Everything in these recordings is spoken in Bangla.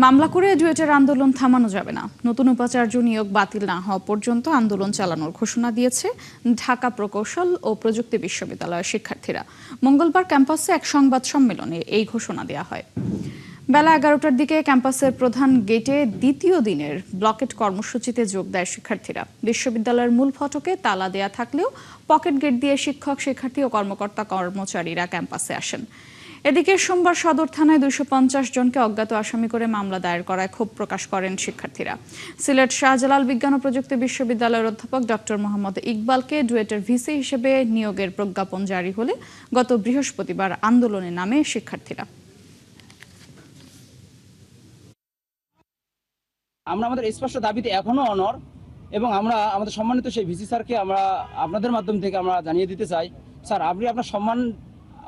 মামলা করে ডুয়েটের আন্দোলন থামানো যাবে না। নতুন উপাচার্য নিয়োগ বাতিল না হওয়া পর্যন্ত আন্দোলন চালানোর ঘোষণা দিয়েছে ঢাকা প্রকৌশল ও প্রযুক্তি বিশ্ববিদ্যালয়ের শিক্ষার্থীরা। মঙ্গলবার ক্যাম্পাসে এক সংবাদ সম্মেলনে এই ঘোষণা দেওয়া হয়। বেলা 11টার দিকে ক্যাম্পাসের প্রধান গেটে দ্বিতীয় দিনের ব্লকেট কর্মসূচিতে যোগ দেয় শিক্ষার্থীরা। বিশ্ববিদ্যালয়ের মূল ফটকে তালা দেয়া থাকলেও পকেট গেট দিয়ে শিক্ষক, শিক্ষার্থী ও কর্মচারীরা ক্যাম্পাসে আসেন। এদিকে সোমবার সদর থানায় 250 জনকে অজ্ঞাত আসামি করে মামলা দায়ের করায় ক্ষোভ প্রকাশ করেন শিক্ষার্থীরা। সিলেট শাহজালাল বিজ্ঞান ও প্রযুক্তি বিশ্ববিদ্যালয়ের অধ্যাপক ডক্টর মোহাম্মদ ইকবালকে ডুয়েটের ভিসি হিসেবে নিয়োগের প্রজ্ঞাপন জারি হলে গত বৃহস্পতিবার আন্দোলনে নামে শিক্ষার্থীরা। আমরা আমাদের স্পষ্ট দাবিতে এখনো অনড় এবং আমরা আমাদের সম্মানিত সেই ভিসি স্যারকে আমরা আপনাদের মাধ্যম থেকে আমরা জানিয়ে দিতে চাই, স্যার আপনি আপনার সম্মান,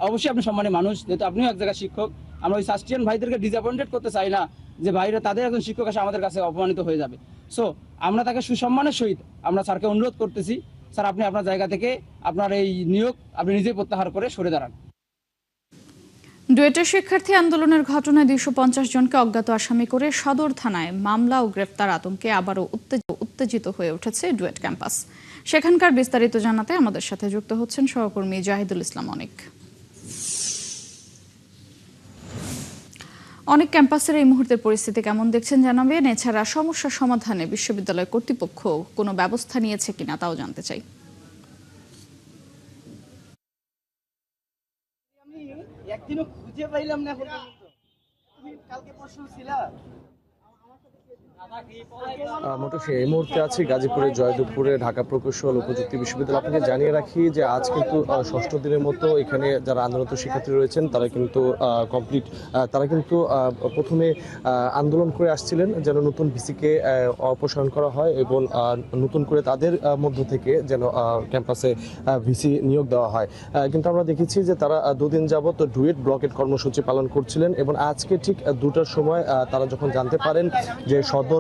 অবশ্যই আপনি সম্মানী মানুষ, যেহেতু আপনিও এক জায়গায় শিক্ষক। আমরা ওই সাস্টিয়ান ভাইদেরকে ডিসঅ্যাপয়েন্টেড করতে চাই না যে ভাইরা তাদের একজন শিক্ষক এসে আমাদের কাছে অপমানিত হয়ে যাবে। সো আমরা তাকে সুসম্মানের সহিত আমরা স্যারকে অনুরোধ করতেছি, স্যার আপনি আপনার জায়গা থেকে আপনার এই নিয়োগ আপনি নিজেই প্রত্যাহার করে সরে দাঁড়ান। ডুয়েটের শিক্ষার্থী আন্দোলনের ঘটনায় 250 জনকে অজ্ঞাত আসামি করে সদর থানায় মামলা ও গ্রেফতার আতঙ্কে আবারও উত্তেজিত হয়ে উঠেছে ডুয়েট ক্যাম্পাস। সেখানকার বিস্তারিত জানাতে আমাদের সাথে যুক্ত হচ্ছেন সহকর্মী জাহিদুল ইসলাম অনেক। অনেক ক্যাম্পাসের এই মুহূর্তের পরিস্থিতি কেমন দেখছেন জানাবেন। এছাড়া সমস্যা সমাধানে বিশ্ববিদ্যালয় কর্তৃপক্ষ কোনো ব্যবস্থা নিয়েছে কিনা তাও জানতে চাই। আমি একদিনও খুঁজে পাইলাম না, তুমি কালকে পরশু ছিলা। মোটরসি এই মুহূর্তে আছি গাজীপুরের জয়দেবপুরে ঢাকা প্রকৌশল ও প্রযুক্তি বিশ্ববিদ্যালয়। আপনাকে জানিয়ে রাখি যে আজ কিন্তু ষষ্ঠ দিনের মতো এখানে যারা আন্দোলনরত শিক্ষার্থী রয়েছেন তারা কিন্তু প্রথমে আন্দোলন করে আসছিলেন যেন নতুন ভিসিকে অপসারণ করা হয় এবং নতুন করে তাদের মধ্য থেকে যেন ক্যাম্পাসে ভিসি নিয়োগ দেওয়া হয়। কিন্তু আমরা দেখেছি যে তারা দুদিন যাবত ডুয়েট ব্লকেট কর্মসূচি পালন করছিলেন এবং আজকে ঠিক 2টার সময় তারা যখন জানতে পারেন যে সদর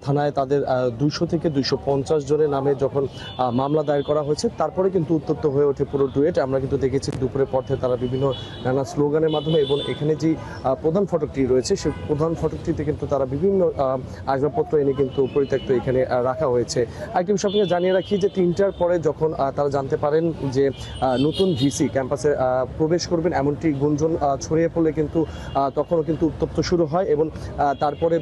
থানায় তাদের 200 থেকে 250 জনের নামে যখন মামলা দায়ের করা হয়েছে, তারপরে কিন্তু উত্তপ্ত হয়ে ওঠে পুরো ডুয়েট। আমরা কিন্তু দেখেছি দুপুরের পর থেকে তারা বিভিন্ন নানা স্লোগানের মাধ্যমে এবং এখানে যে প্রধান ফটকটি রয়েছে সেই প্রধান ফটকটিতে কিন্তু তারা বিভিন্ন আসবাবপত্র এনে কিন্তু পরিত্যক্ত এখানে রাখা হয়েছে। আরেকটি বিষয় আপনাকে জানিয়ে রাখি যে 3টার পরে যখন তারা জানতে পারেন যে নতুন ভিসি ক্যাম্পাসে প্রবেশ করবেন এমনটি গুঞ্জন ছড়িয়ে পড়লে কিন্তু তখনও কিন্তু উত্তপ্ত শুরু হয় এবং তারপরে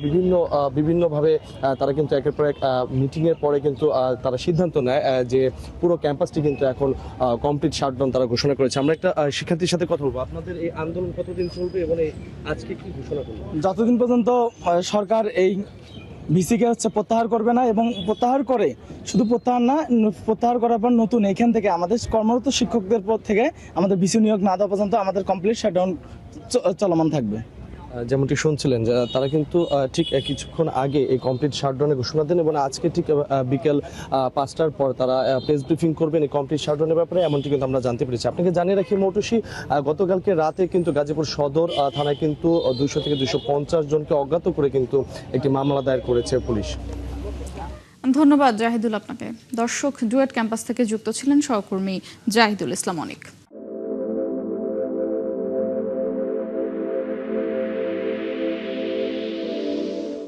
বিভিন্নভাবে তারা কিন্তু একের পর এক মিটিংয়ের পরে কিন্তু তারা সিদ্ধান্ত নেয় যে পুরো ক্যাম্পাসটি কিন্তু এখন কমপ্লিট শাটডাউন তারা ঘোষণা করেছে। আমরা একটা শিক্ষার্থীর সাথে কথা বলবো। আপনাদের এই আন্দোলন কতদিন চলবে এবং আজকে কি ঘোষণা করলো? যতদিন পর্যন্ত সরকার এই ভিসিকে প্রত্যাহার করবে না এবং প্রত্যাহার করে শুধু প্রত্যাহার করার পর নতুন এখান থেকে আমাদের কর্মরত শিক্ষকদের পর থেকে আমাদের ভিসি নিয়োগ না দেওয়া পর্যন্ত আমাদের কমপ্লিট শাটডাউন চলমান থাকবে। যেমনটি শুনছিলেন যে তারা কিন্তু ঠিক কিছুক্ষণ আগে এই কমপ্লিট শাটডাউনের ঘোষণা দেন এবং আজকে ঠিক বিকেল 5টার পর তারা প্রেস ব্রিফিং করবেন এই কমপ্লিট শাটডাউনের ব্যাপারে, এমনটি কিন্তু আমরা জানতে পেরেছি। আপনাকে জানিয়ে রাখি মৌটুসী, গতকালকে রাতে কিন্তু গাজীপুর সদর থানায় কিন্তু 200 থেকে 250 জনকে অজ্ঞাত করে কিন্তু একটি মামলা দায়ের করেছে পুলিশ। ধন্যবাদ জাহিদুল আপনাকে। দর্শক, ডুয়েট ক্যাম্পাস থেকে যুক্ত ছিলেন সহকর্মী জাহিদুল ইসলাম অনেক।